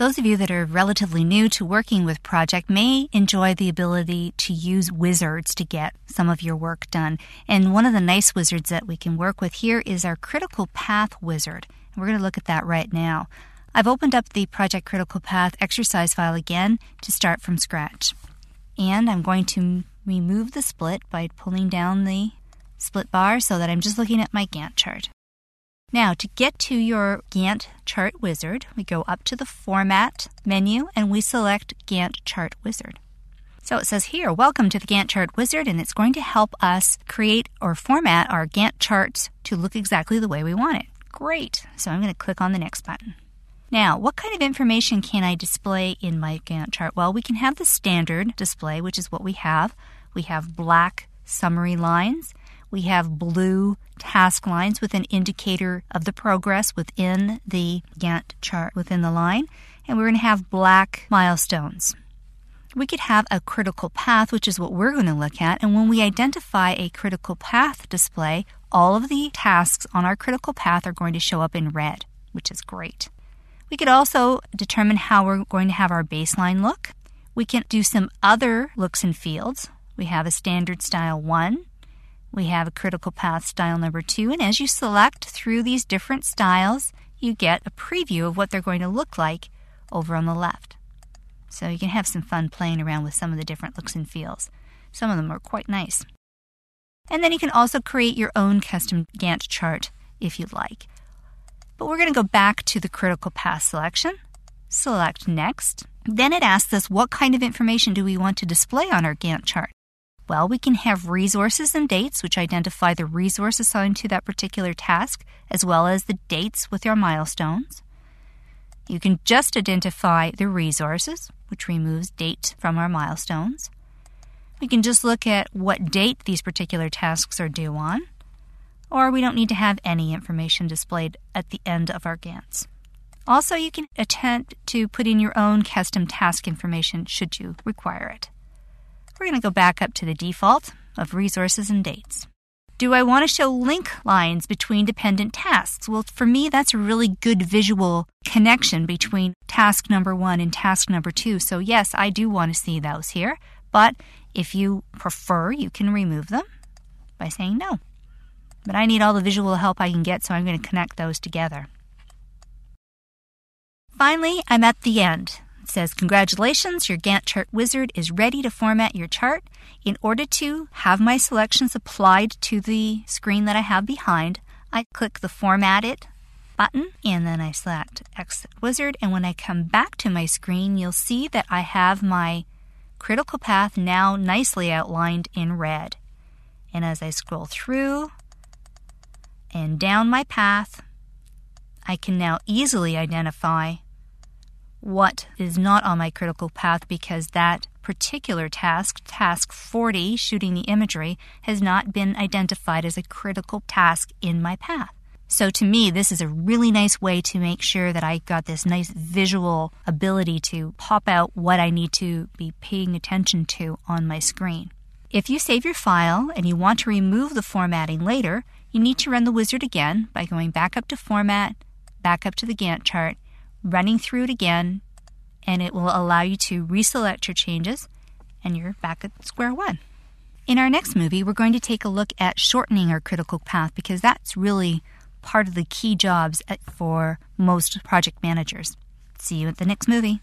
Those of you that are relatively new to working with Project may enjoy the ability to use wizards to get some of your work done. And one of the nice wizards that we can work with here is our Critical Path wizard. We're going to look at that right now. I've opened up the Project Critical Path exercise file again to start from scratch. And I'm going to remove the split by pulling down the split bar so that I'm just looking at my Gantt chart. Now, to get to your Gantt chart wizard, we go up to the Format menu and we select Gantt chart wizard. So it says here, welcome to the Gantt chart wizard, and it's going to help us create or format our Gantt charts to look exactly the way we want it. Great. So I'm going to click on the next button. Now, what kind of information can I display in my Gantt chart? Well, we can have the standard display, which is what we have. We have black summary lines. We have blue task lines with an indicator of the progress within the Gantt chart within the line. And we're going to have black milestones. We could have a critical path, which is what we're going to look at. And when we identify a critical path display, all of the tasks on our critical path are going to show up in red, which is great. We could also determine how we're going to have our baseline look. We can do some other looks and fields. We have a standard style 1. We have a critical path style number 2. And as you select through these different styles, you get a preview of what they're going to look like over on the left. So you can have some fun playing around with some of the different looks and feels. Some of them are quite nice. And then you can also create your own custom Gantt chart if you'd like. But we're going to go back to the critical path selection, select Next. Then it asks us what kind of information do we want to display on our Gantt chart. Well, we can have resources and dates, which identify the resource assigned to that particular task, as well as the dates with our milestones. You can just identify the resources, which removes date from our milestones. We can just look at what date these particular tasks are due on, or we don't need to have any information displayed at the end of our Gantts. Also, you can attempt to put in your own custom task information should you require it. We're going to go back up to the default of resources and dates. Do I want to show link lines between dependent tasks? Well, for me, that's a really good visual connection between task number 1 and task number 2. So yes, I do want to see those here. But if you prefer, you can remove them by saying no. But I need all the visual help I can get, so I'm going to connect those together. Finally, I'm at the end. It says, congratulations, your Gantt chart wizard is ready to format your chart. In order to have my selections applied to the screen that I have behind, I click the Format It button, and then I select Exit Wizard. And when I come back to my screen, you'll see that I have my critical path now nicely outlined in red. And as I scroll through and down my path, I can now easily identify what is not on my critical path because that particular task, task 40, shooting the imagery, has not been identified as a critical task in my path. So to me, this is a really nice way to make sure that I got this nice visual ability to pop out what I need to be paying attention to on my screen. If you save your file and you want to remove the formatting later, you need to run the wizard again by going back up to Format, back up to the Gantt chart, running through it again, and it will allow you to reselect your changes, and you're back at square one. In our next movie, we're going to take a look at shortening our critical path because that's really part of the key jobs for most project managers. See you at the next movie.